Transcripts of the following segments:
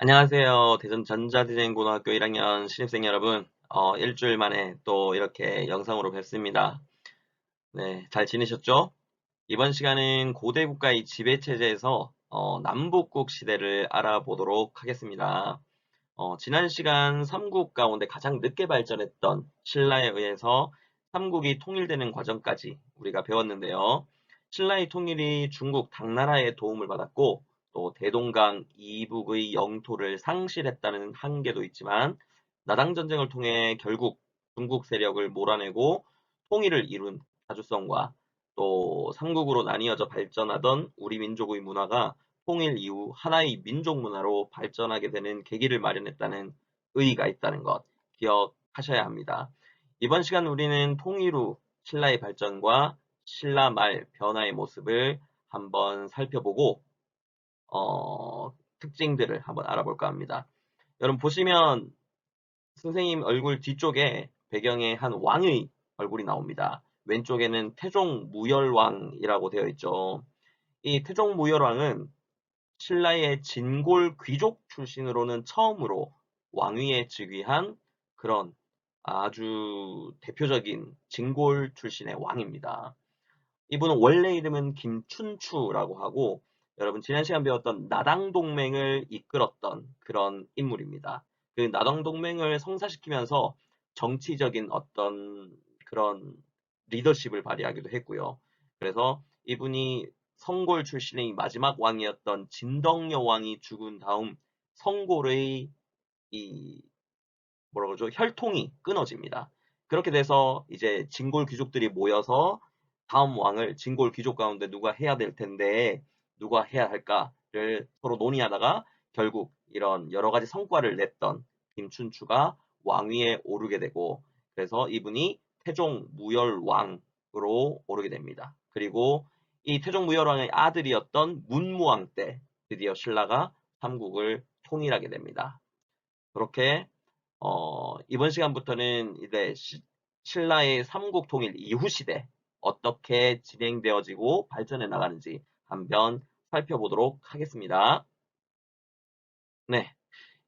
안녕하세요. 대전 전자디자인고등학교 1학년 신입생 여러분. 일주일 만에 또 이렇게 영상으로 뵙습니다. 네, 잘 지내셨죠? 이번 시간은 고대 국가의 지배체제에서 남북국 시대를 알아보도록 하겠습니다. 지난 시간 삼국 가운데 가장 늦게 발전했던 신라에 의해서 삼국이 통일되는 과정까지 우리가 배웠는데요. 신라의 통일이 중국 당나라의 도움을 받았고 또 대동강 이북의 영토를 상실했다는 한계도 있지만 나당 전쟁을 통해 결국 중국 세력을 몰아내고 통일을 이룬 자주성과 또 삼국으로 나뉘어져 발전하던 우리 민족의 문화가 통일 이후 하나의 민족 문화로 발전하게 되는 계기를 마련했다는 의의가 있다는 것 기억하셔야 합니다. 이번 시간 우리는 통일 후 신라의 발전과 신라 말 변화의 모습을 한번 살펴보고 특징들을 한번 알아볼까 합니다. 여러분 보시면 선생님 얼굴 뒤쪽에 배경에 한 왕의 얼굴이 나옵니다. 왼쪽에는 태종 무열왕이라고 되어 있죠. 이 태종 무열왕은 신라의 진골 귀족 출신으로는 처음으로 왕위에 즉위한 그런 아주 대표적인 진골 출신의 왕입니다. 이분은 원래 이름은 김춘추라고 하고 여러분 지난 시간 배웠던 나당동맹을 이끌었던 그런 인물입니다. 그 나당동맹을 성사시키면서 정치적인 어떤 그런 리더십을 발휘하기도 했고요. 그래서 이분이 성골 출신의 마지막 왕이었던 진덕여 왕이 죽은 다음 성골의 이 뭐라 그러죠? 혈통이 끊어집니다. 그렇게 돼서 이제 진골 귀족들이 모여서 다음 왕을 진골 귀족 가운데 누가 해야 될 텐데 누가 해야 할까를 서로 논의하다가 결국 이런 여러 가지 성과를 냈던 김춘추가 왕위에 오르게 되고 그래서 이분이 태종 무열왕으로 오르게 됩니다. 그리고 이 태종 무열왕의 아들이었던 문무왕 때 드디어 신라가 삼국을 통일하게 됩니다. 그렇게 이번 시간부터는 이제 신라의 삼국 통일 이후 시대 어떻게 진행되어지고 발전해 나가는지 한번 살펴보도록 하겠습니다. 네,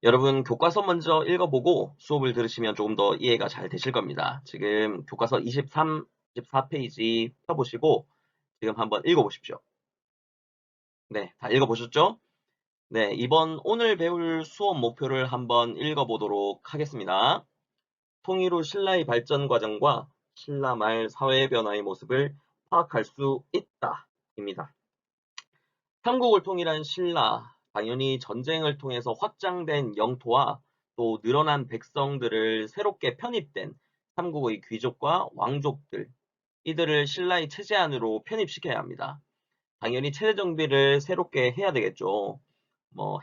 여러분 교과서 먼저 읽어보고 수업을 들으시면 조금 더 이해가 잘 되실 겁니다. 지금 교과서 23, 24페이지 펴보시고 지금 한번 읽어보십시오. 네, 다 읽어보셨죠? 네, 오늘 배울 수업 목표를 한번 읽어보도록 하겠습니다. 통일 후 신라의 발전 과정과 신라 말 사회 변화의 모습을 파악할 수 있다. 입니다. 삼국을 통일한 신라, 당연히 전쟁을 통해서 확장된 영토와 또 늘어난 백성들을 새롭게 편입된 삼국의 귀족과 왕족들, 이들을 신라의 체제 안으로 편입시켜야 합니다. 당연히 체제 정비를 새롭게 해야 되겠죠.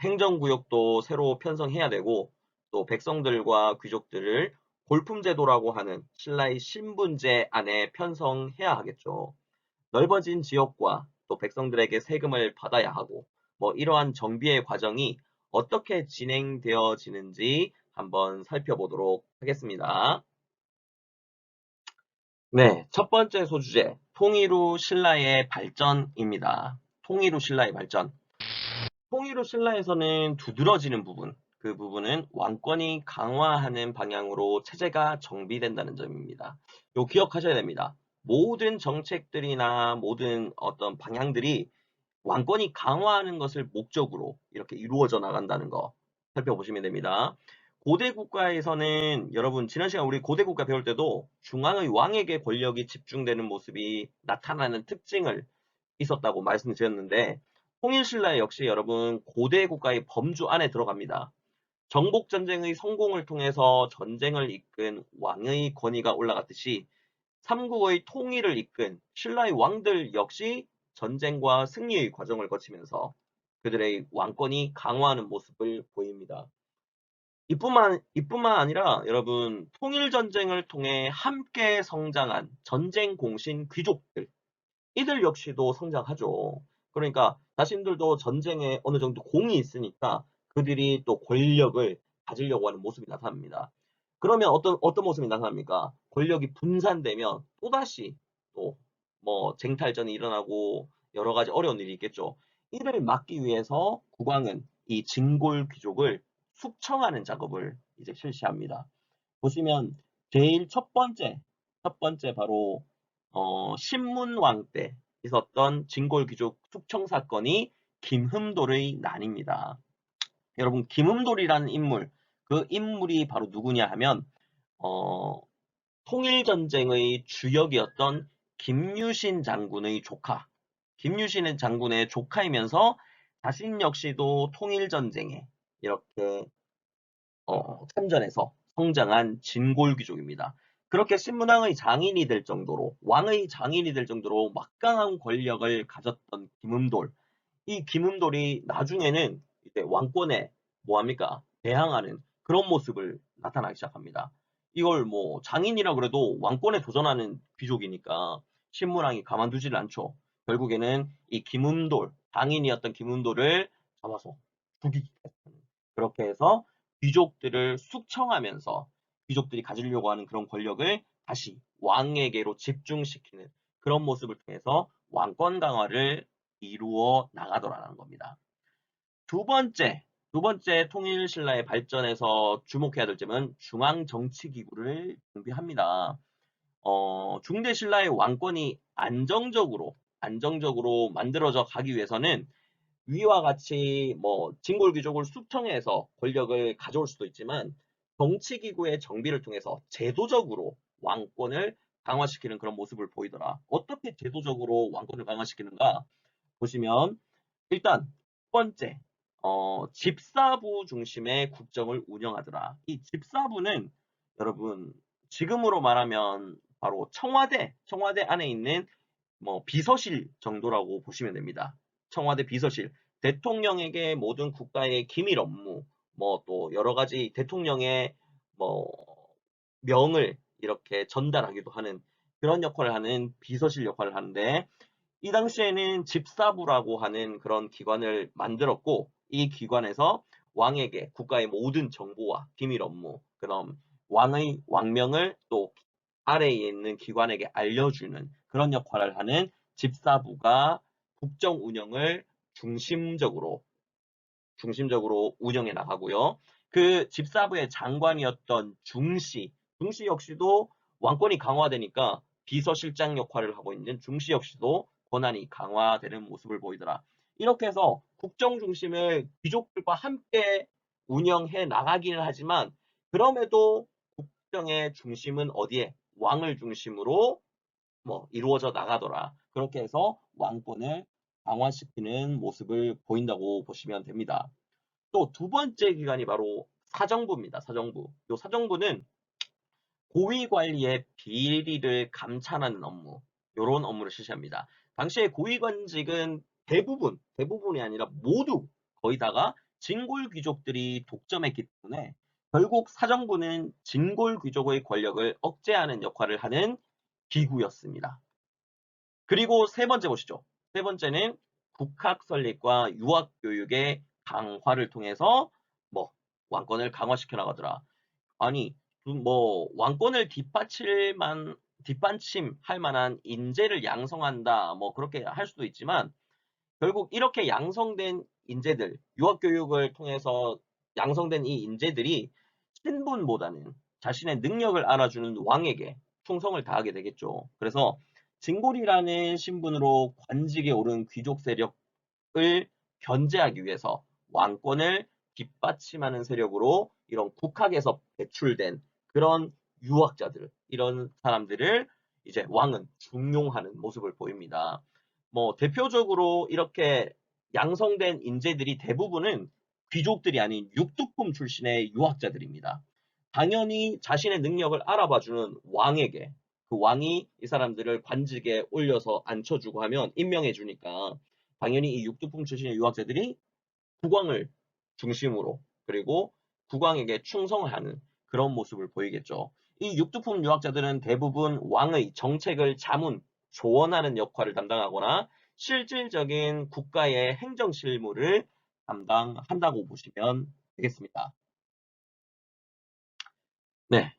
행정구역도 새로 편성해야 되고 또 백성들과 귀족들을 골품제도라고 하는 신라의 신분제 안에 편성해야 하겠죠. 넓어진 지역과 또 백성들에게 세금을 받아야 하고 이러한 정비의 과정이 어떻게 진행되어지는지 한번 살펴보도록 하겠습니다. 네, 첫 번째 소주제 통일 후 신라의 발전입니다. 통일 후 신라의 발전. 통일 후 신라에서는 두드러지는 부분, 그 부분은 왕권이 강화하는 방향으로 체제가 정비된다는 점입니다. 요 기억하셔야 됩니다. 모든 정책들이나 모든 어떤 방향들이 왕권이 강화하는 것을 목적으로 이렇게 이루어져 나간다는 거 살펴보시면 됩니다. 고대 국가에서는 여러분 지난 시간 우리 고대 국가 배울 때도 중앙의 왕에게 권력이 집중되는 모습이 나타나는 특징을 있었다고 말씀드렸는데 통일신라 역시 여러분 고대 국가의 범주 안에 들어갑니다. 정복전쟁의 성공을 통해서 전쟁을 이끈 왕의 권위가 올라갔듯이 삼국의 통일을 이끈 신라의 왕들 역시 전쟁과 승리의 과정을 거치면서 그들의 왕권이 강화하는 모습을 보입니다. 이뿐만 아니라 여러분 통일전쟁을 통해 함께 성장한 전쟁 공신 귀족들 이들 역시도 성장하죠. 그러니까 자신들도 전쟁에 어느 정도 공이 있으니까 그들이 또 권력을 가지려고 하는 모습이 나타납니다. 그러면 어떤 모습이 나타납니까? 권력이 분산되면 또다시 또 쟁탈전이 일어나고 여러 가지 어려운 일이 있겠죠. 이를 막기 위해서 국왕은 이 진골 귀족을 숙청하는 작업을 이제 실시합니다. 보시면 제일 첫 번째 바로 신문왕 때 있었던 진골 귀족 숙청 사건이 김흠돌의 난입니다. 여러분 김흠돌이라는 인물, 그 인물이 바로 누구냐 하면 어, 통일전쟁의 주역이었던 김유신 장군의 조카, 김유신 장군의 조카이면서 자신 역시도 통일전쟁에 이렇게 참전해서 성장한 진골귀족입니다. 그렇게 신문왕의 장인이 될 정도로, 왕의 장인이 될 정도로 막강한 권력을 가졌던 김음돌. 이 김음돌이 나중에는 이제 왕권에 뭐합니까? 대항하는 그런 모습을 나타나기 시작합니다. 이걸 뭐 장인이라 그래도 왕권에 도전하는 귀족이니까 신문왕이 가만두질 않죠. 결국에는 이 김음돌, 장인이었던 김음돌을 잡아서 죽이겠다는, 그렇게 해서 귀족들을 숙청하면서 귀족들이 가지려고 하는 그런 권력을 다시 왕에게로 집중시키는 그런 모습을 통해서 왕권 강화를 이루어 나가더라는 겁니다. 두 번째 통일신라의 발전에서 주목해야 될 점은 중앙정치기구를 정비합니다. 중대신라의 왕권이 안정적으로 만들어져 가기 위해서는 위와 같이 뭐 진골귀족을 숙청해서 권력을 가져올 수도 있지만 정치기구의 정비를 통해서 제도적으로 왕권을 강화시키는 그런 모습을 보이더라. 어떻게 제도적으로 왕권을 강화시키는가 보시면 일단 첫 번째 집사부 중심의 국정을 운영하더라. 이 집사부는 여러분 지금으로 말하면 바로 청와대 안에 있는 뭐 비서실 정도라고 보시면 됩니다. 청와대 비서실, 대통령에게 모든 국가의 기밀 업무, 뭐 또 여러 가지 대통령의 뭐 명을 이렇게 전달하기도 하는 그런 역할을 하는 비서실 역할을 하는데, 이 당시에는 집사부라고 하는 그런 기관을 만들었고, 이 기관에서 왕에게 국가의 모든 정보와 기밀 업무, 그럼 왕명을 또 아래에 있는 기관에게 알려주는 그런 역할을 하는 집사부가 국정 운영을 중심적으로 운영해 나가고요. 그 집사부의 장관이었던 중시 역시도 왕권이 강화되니까 비서실장 역할을 하고 있는 중시 역시도 권한이 강화되는 모습을 보이더라. 이렇게 해서 국정 중심을 귀족들과 함께 운영해 나가기는 하지만, 그럼에도 국정의 중심은 어디에? 왕을 중심으로 뭐 이루어져 나가더라. 그렇게 해서 왕권을 강화시키는 모습을 보인다고 보시면 됩니다. 또 두 번째 기관이 바로 사정부입니다. 사정부. 이 사정부는 고위 관리의 비리를 감찰하는 업무, 이런 업무를 실시합니다. 당시에 고위관직은 대부분이 아니라 모두 거의 다가 진골 귀족들이 독점했기 때문에 결국 사정부는 진골 귀족의 권력을 억제하는 역할을 하는 기구였습니다. 그리고 세 번째 보시죠. 세 번째는 국학 설립과 유학 교육의 강화를 통해서 뭐 왕권을 강화시켜 나가더라. 아니 뭐 왕권을 뒷받침할 만한 인재를 양성한다, 뭐 그렇게 할 수도 있지만 결국 이렇게 양성된 인재들, 유학 교육을 통해서 양성된 이 인재들이 신분보다는 자신의 능력을 알아주는 왕에게 충성을 다하게 되겠죠. 그래서 진골이라는 신분으로 관직에 오른 귀족 세력을 견제하기 위해서 왕권을 뒷받침하는 세력으로 이런 국학에서 배출된 그런 유학자들, 이런 사람들을 이제 왕은 중용하는 모습을 보입니다. 뭐 대표적으로 이렇게 양성된 인재들이 대부분은 귀족들이 아닌 육두품 출신의 유학자들입니다. 당연히 자신의 능력을 알아봐주는 왕에게, 그 왕이 이 사람들을 관직에 올려서 앉혀주고 하면 임명해주니까 당연히 이 육두품 출신의 유학자들이 국왕을 중심으로, 그리고 국왕에게 충성하는 그런 모습을 보이겠죠. 이 육두품 유학자들은 대부분 왕의 정책을 조언하는 역할을 담당하거나 실질적인 국가의 행정 실무를 담당한다고 보시면 되겠습니다. 네,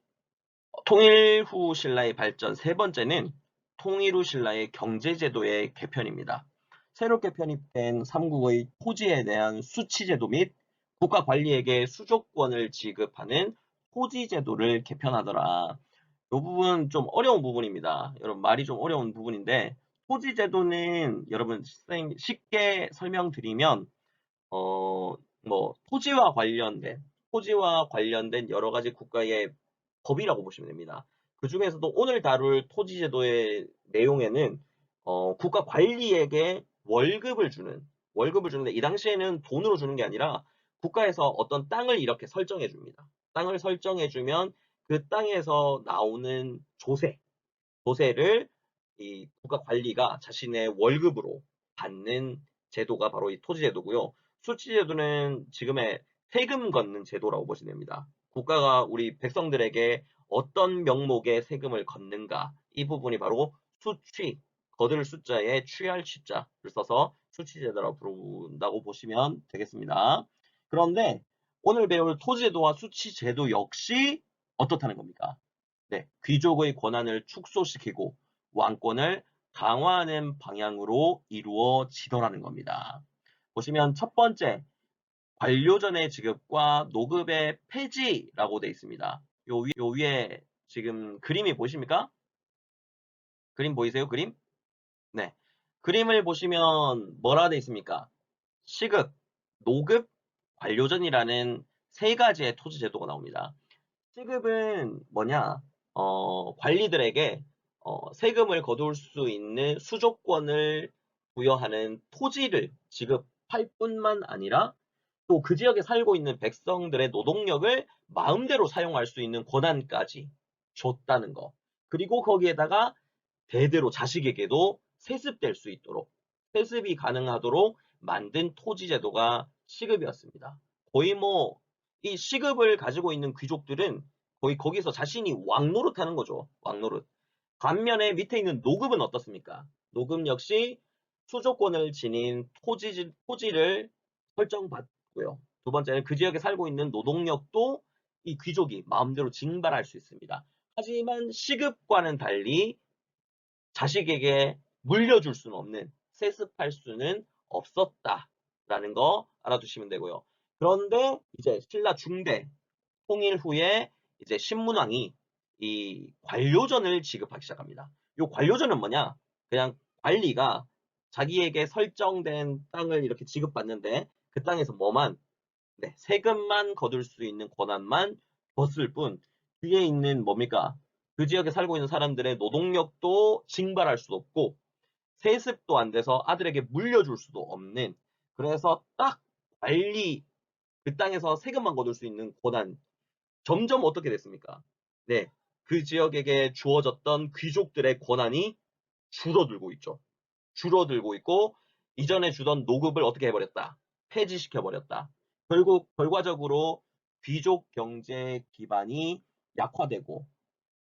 통일 후 신라의 발전 세 번째는 통일 후 신라의 경제제도의 개편입니다. 새롭게 편입된 삼국의 토지에 대한 수치제도 및 국가 관리에게 수조권을 지급하는 토지제도를 개편하더라. 이 부분 좀 어려운 부분입니다. 여러분 말이 좀 어려운 부분인데 토지제도는 여러분 쉽게 설명드리면 뭐 토지와 관련된 여러 가지 국가의 법이라고 보시면 됩니다. 그 중에서도 오늘 다룰 토지제도의 내용에는 국가 관리에게 월급을 주는데 이 당시에는 돈으로 주는 게 아니라 국가에서 어떤 땅을 이렇게 설정해 줍니다. 땅을 설정해 주면 그 땅에서 나오는 조세를 이 국가 관리가 자신의 월급으로 받는 제도가 바로 이 토지제도고요. 수치제도는 지금의 세금 걷는 제도라고 보시면 됩니다. 국가가 우리 백성들에게 어떤 명목의 세금을 걷는가 이 부분이 바로 수취, 거둘 숫자에 취할 취자를 써서 수치제도라고 부른다고 보시면 되겠습니다. 그런데 오늘 배울 토지제도와 수치제도 역시 어떻다는 겁니까? 네, 귀족의 권한을 축소시키고 왕권을 강화하는 방향으로 이루어지더라는 겁니다. 보시면 첫 번째, 관료전의 지급과 노급의 폐지라고 되어 있습니다. 요 위에 지금 그림이 보이십니까? 그림 보이세요? 그림? 네. 그림을 보시면 뭐라 되어 있습니까? 시급, 노급, 관료전이라는 세 가지의 토지 제도가 나옵니다. 시급은 뭐냐? 관리들에게 세금을 거둘 수 있는 수조권을 부여하는 토지를 지급할 뿐만 아니라 또 그 지역에 살고 있는 백성들의 노동력을 마음대로 사용할 수 있는 권한까지 줬다는 거. 그리고 거기에다가 대대로 자식에게도 세습될 수 있도록 세습이 가능하도록 만든 토지 제도가 시급이었습니다. 거의 뭐 이 시급을 가지고 있는 귀족들은 거의 거기서 자신이 왕노릇 하는 거죠. 왕노릇. 반면에 밑에 있는 노급은 어떻습니까? 노급 역시 수조권을 지닌 토지를 설정받고요. 두 번째는 그 지역에 살고 있는 노동력도 이 귀족이 마음대로 징발할 수 있습니다. 하지만 시급과는 달리 자식에게 물려줄 수는 없는, 세습할 수는 없었다라는 거 알아두시면 되고요. 그런데 이제 신라 중대 통일 후에 이제 신문왕이 이 관료전을 지급하기 시작합니다. 이 관료전은 뭐냐? 그냥 관리가 자기에게 설정된 땅을 이렇게 지급받는데 그 땅에서 네, 세금만 거둘 수 있는 권한만 줬을 뿐 뒤에 있는 뭡니까? 그 지역에 살고 있는 사람들의 노동력도 징발할 수도 없고 세습도 안 돼서 아들에게 물려줄 수도 없는 그래서 딱 그 땅에서 세금만 거둘 수 있는 권한 점점 어떻게 됐습니까? 네, 그 지역에게 주어졌던 귀족들의 권한이 줄어들고 있죠. 줄어들고 있고 이전에 주던 노급을 어떻게 해버렸다? 폐지시켜버렸다. 결국 결과적으로 귀족 경제 기반이 약화되고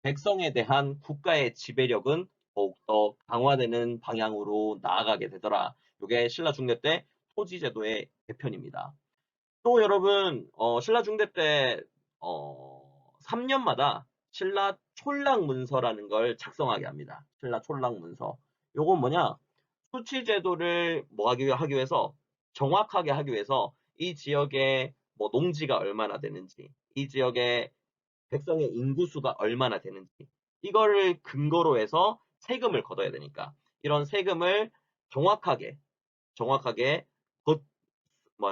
백성에 대한 국가의 지배력은 더욱더 강화되는 방향으로 나아가게 되더라. 이게 신라 중대 때 토지제도의 개편입니다. 또 여러분 신라 중대 때 3년마다 신라 촌락문서라는 걸 작성하게 합니다. 신라 촌락문서. 요건 뭐냐? 수치 제도를 뭐 하기 위해서 정확하게 하기 위해서 이 지역에 뭐 농지가 얼마나 되는지, 이 지역의 백성의 인구수가 얼마나 되는지 이거를 근거로 해서 세금을 걷어야 되니까 이런 세금을 정확하게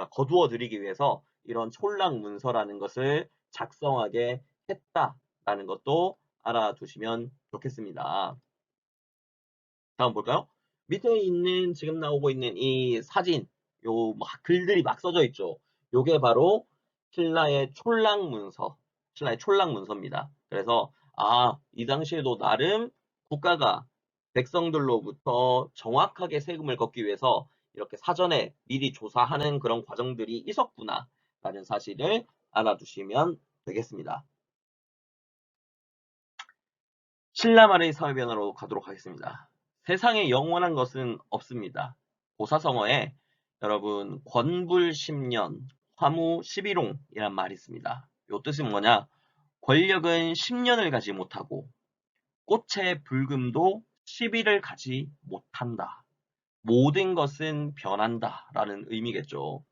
거두어 드리기 위해서 이런 촌락 문서라는 것을 작성하게 했다라는 것도 알아두시면 좋겠습니다. 다음 볼까요? 밑에 있는 지금 나오고 있는 이 사진, 글들이 막 써져 있죠. 요게 바로 신라의 신라의 촌락 문서입니다. 그래서 이 당시에도 나름 국가가 백성들로부터 정확하게 세금을 걷기 위해서 이렇게 사전에 미리 조사하는 그런 과정들이 있었구나라는 사실을 알아두시면 되겠습니다. 신라 말의 사회 변화로 가도록 하겠습니다. 세상에 영원한 것은 없습니다. 고사성어에 여러분 권불 10년, 화무 11홍이란 말이 있습니다. 요 뜻은 뭐냐? 권력은 10년을 가지 못하고 꽃의 불금도 10일을 가지 못한다. 모든 것은 변한다 라는 의미겠죠.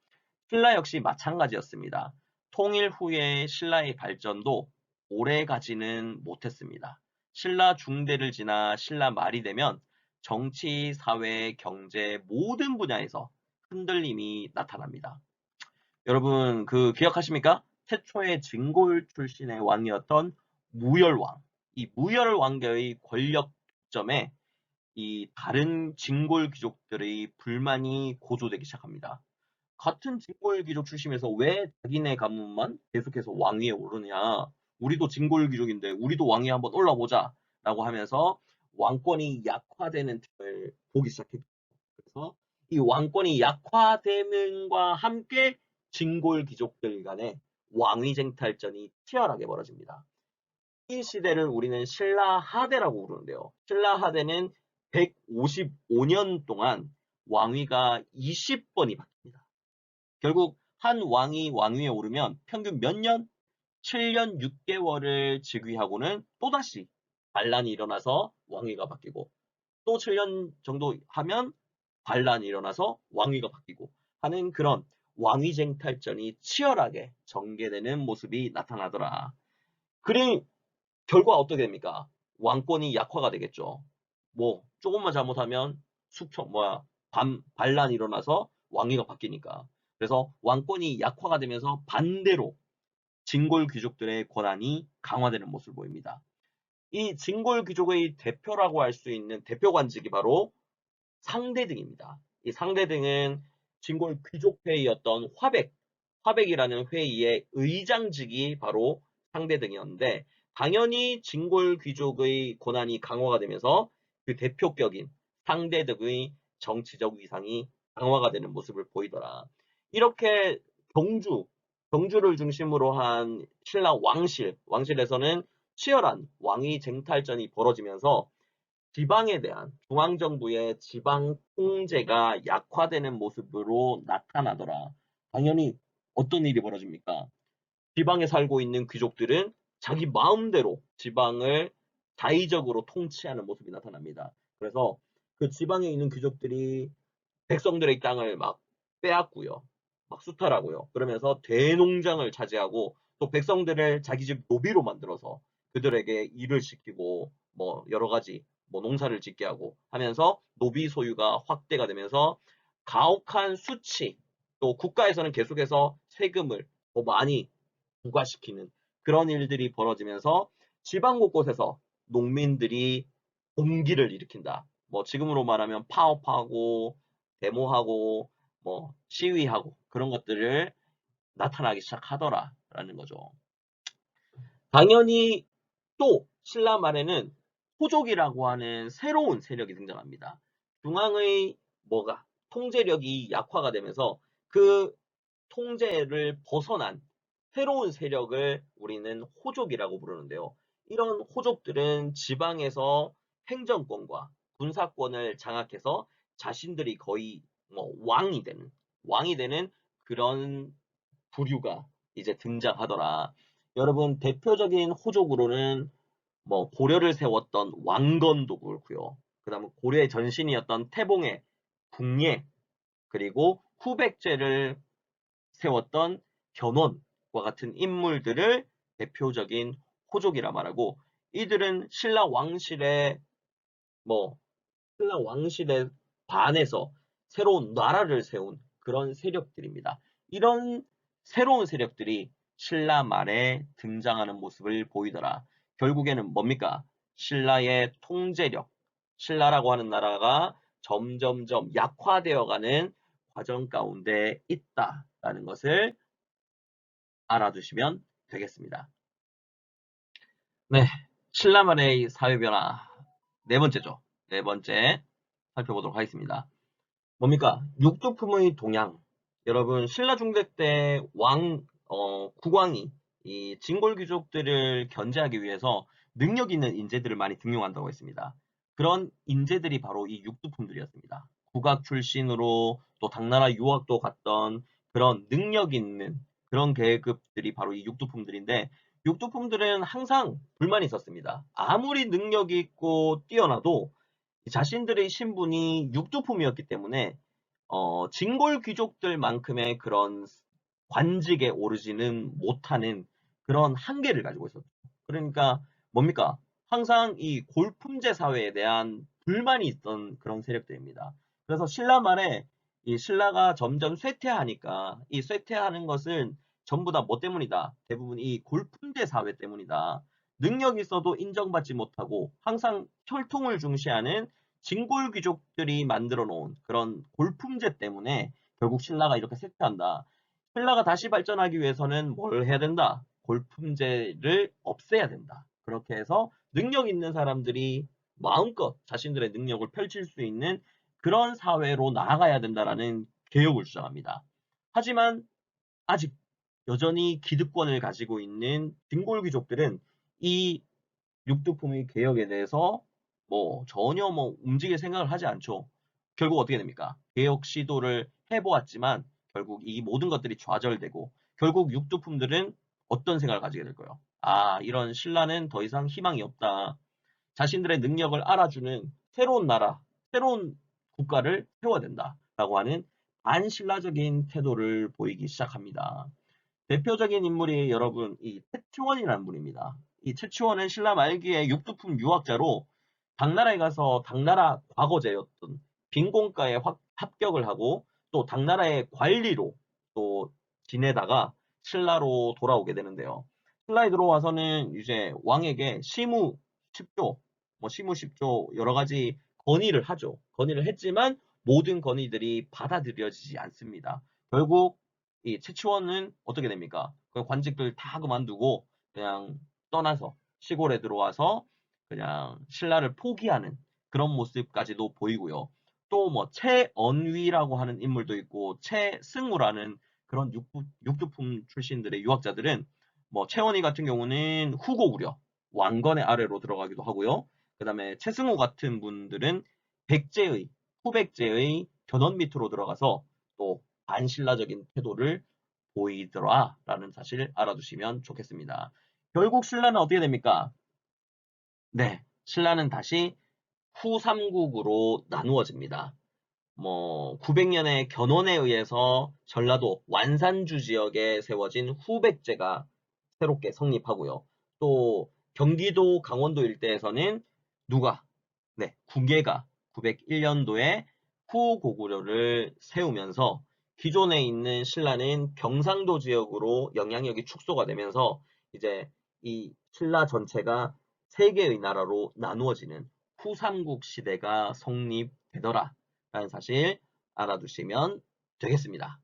신라 역시 마찬가지였습니다. 통일 후에 신라의 발전도 오래 가지는 못했습니다. 신라 중대를 지나 신라 말이 되면 정치, 사회, 경제 모든 분야에서 흔들림이 나타납니다. 여러분 기억하십니까? 태초에 진골 출신의 왕이었던 무열왕. 이 무열왕가의 권력 점에 이 다른 진골 귀족들의 불만이 고조되기 시작합니다. 같은 진골 귀족 출신에서 왜 자기네 가문만 계속해서 왕위에 오르냐? 우리도 진골 귀족인데 우리도 왕위에 한번 올라보자 라고 하면서 왕권이 약화되는 틈을 보기 시작했죠. 그래서 이 왕권이 약화됨과 함께 진골 귀족들 간의 왕위 쟁탈전이 치열하게 벌어집니다. 이 시대를 우리는 신라하대라고 부르는데요. 신라하대는 155년 동안 왕위가 20번이 바뀝니다. 결국 한 왕이 왕위에 오르면 평균 몇 년? 7년 6개월을 즉위하고는 또다시 반란이 일어나서 왕위가 바뀌고 또 7년 정도 하면 반란이 일어나서 왕위가 바뀌고 하는 그런 왕위 쟁탈전이 치열하게 전개되는 모습이 나타나더라. 그래 결과 어떻게 됩니까? 왕권이 약화가 되겠죠. 뭐 조금만 잘못하면 반란이 일어나서 왕위가 바뀌니까. 그래서 왕권이 약화가 되면서 반대로 진골 귀족들의 권한이 강화되는 모습을 보입니다. 이 진골 귀족의 대표라고 할 수 있는 대표 관직이 바로 상대등입니다. 이 상대등은 진골 귀족회의였던 화백이라는 회의의 의장직이 바로 상대등이었는데 당연히 진골 귀족의 권한이 강화가 되면서 그 대표격인 상대등의 정치적 위상이 강화가 되는 모습을 보이더라. 이렇게 경주를 중심으로 한 신라 왕실에서는 치열한 왕위 쟁탈전이 벌어지면서 지방에 대한 중앙정부의 지방 통제가 약화되는 모습으로 나타나더라. 당연히 어떤 일이 벌어집니까? 지방에 살고 있는 귀족들은 자기 마음대로 지방을 자의적으로 통치하는 모습이 나타납니다. 그래서 그 지방에 있는 귀족들이 백성들의 땅을 막 빼앗고요. 막 수탈하고요. 그러면서 대농장을 차지하고 또 백성들을 자기 집 노비로 만들어서 그들에게 일을 시키고 뭐 여러 가지 뭐 농사를 짓게 하고 하면서 노비 소유가 확대가 되면서 가혹한 수치 또 국가에서는 계속해서 세금을 더 많이 부과시키는 그런 일들이 벌어지면서 지방 곳곳에서 농민들이 공기를 일으킨다. 뭐 지금으로 말하면 파업하고 데모하고 뭐 시위하고 그런 것들을 나타나기 시작하더라라는 거죠. 당연히 또 신라 말에는 호족이라고 하는 새로운 세력이 등장합니다. 중앙의 통제력이 약화가 되면서 그 통제를 벗어난 새로운 세력을 우리는 호족이라고 부르는데요. 이런 호족들은 지방에서 행정권과 군사권을 장악해서 자신들이 거의 왕이 되는 그런 부류가 이제 등장하더라. 여러분 대표적인 호족으로는 뭐 고려를 세웠던 왕건도 그렇고요. 그다음에 고려의 전신이었던 태봉의 궁예 그리고 후백제를 세웠던 견훤과 같은 인물들을 대표적인 호족이라 말하고 이들은 뭐 신라 왕실에 반해서 새로운 나라를 세운 그런 세력들입니다. 이런 새로운 세력들이 신라 말에 등장하는 모습을 보이더라. 결국에는 뭡니까? 신라의 통제력, 신라라고 하는 나라가 점점점 약화되어가는 과정 가운데 있다라는 것을 알아두시면 되겠습니다. 네, 신라말의 사회변화 네 번째죠. 네 번째 살펴보도록 하겠습니다. 뭡니까? 육두품의 동양. 여러분 신라 중대 때 국왕이 이 진골 귀족들을 견제하기 위해서 능력 있는 인재들을 많이 등용한다고 했습니다. 그런 인재들이 바로 이 육두품들이었습니다. 국악 출신으로 또 당나라 유학도 갔던 그런 능력 있는 그런 계급들이 바로 이 육두품들인데 육두품들은 항상 불만이 있었습니다. 아무리 능력이 있고 뛰어나도 자신들의 신분이 육두품이었기 때문에 진골 귀족들만큼의 그런 관직에 오르지는 못하는 그런 한계를 가지고 있었죠. 그러니까 뭡니까? 항상 이 골품제 사회에 대한 불만이 있던 그런 세력들입니다. 그래서 신라 말에 이 신라가 점점 쇠퇴하니까 이 쇠퇴하는 것은 전부 다 뭐 때문이다? 대부분 이 골품제 사회 때문이다. 능력이 있어도 인정받지 못하고 항상 혈통을 중시하는 진골 귀족들이 만들어 놓은 그런 골품제 때문에 결국 신라가 이렇게 쇠퇴한다. 신라가 다시 발전하기 위해서는 뭘 해야 된다? 골품제를 없애야 된다. 그렇게 해서 능력 있는 사람들이 마음껏 자신들의 능력을 펼칠 수 있는 그런 사회로 나아가야 된다라는 개혁을 주장합니다. 하지만 아직 여전히 기득권을 가지고 있는 딩골 귀족들은 이 육두품의 개혁에 대해서 뭐 전혀 뭐 움직일 생각을 하지 않죠. 결국 어떻게 됩니까? 개혁 시도를 해보았지만 결국 이 모든 것들이 좌절되고 결국 육두품들은 어떤 생각을 가지게 될까요? 아, 이런 신라는 더 이상 희망이 없다. 자신들의 능력을 알아주는 새로운 나라, 새로운 국가를 세워야 된다라고 하는 반신라적인 태도를 보이기 시작합니다. 대표적인 인물이 여러분 이 채치원이라는 분입니다. 이 채치원은 신라 말기에 육두품 유학자로 당나라에 가서 당나라 과거제였던 빈공과에 합격을 하고 또 당나라의 관리로 또 지내다가 신라로 돌아오게 되는데요. 신라에 들어와서는 이제 왕에게 시무 10조, 뭐 시무 10조 여러 가지 건의를 하죠. 건의를 했지만 모든 건의들이 받아들여지지 않습니다. 결국 이 최치원은 어떻게 됩니까? 그 관직들 다 그만두고 그냥 떠나서 시골에 들어와서 그냥 신라를 포기하는 그런 모습까지도 보이고요. 또 뭐 최언위라고 하는 인물도 있고 최승우라는 그런 육두품 출신들의 유학자들은 뭐 최언위 같은 경우는 후고 우려 왕건의 아래로 들어가기도 하고요. 그 다음에 최승우 같은 분들은 백제의 후백제의 견원 밑으로 들어가서 또 반신라적인 태도를 보이더라라는 사실을 알아두시면 좋겠습니다. 결국 신라는 어떻게 됩니까? 네, 신라는 다시 후삼국으로 나누어집니다. 뭐 900년의 견원에 의해서 전라도 완산주 지역에 세워진 후백제가 새롭게 성립하고요. 또 경기도 강원도 일대에서는 누가 궁계가 901년도에 후고구려를 세우면서 기존에 있는 신라는 경상도 지역으로 영향력이 축소가 되면서 이제 이 신라 전체가 세 개의 나라로 나누어지는 후삼국 시대가 성립되더라 라는 사실 알아두시면 되겠습니다.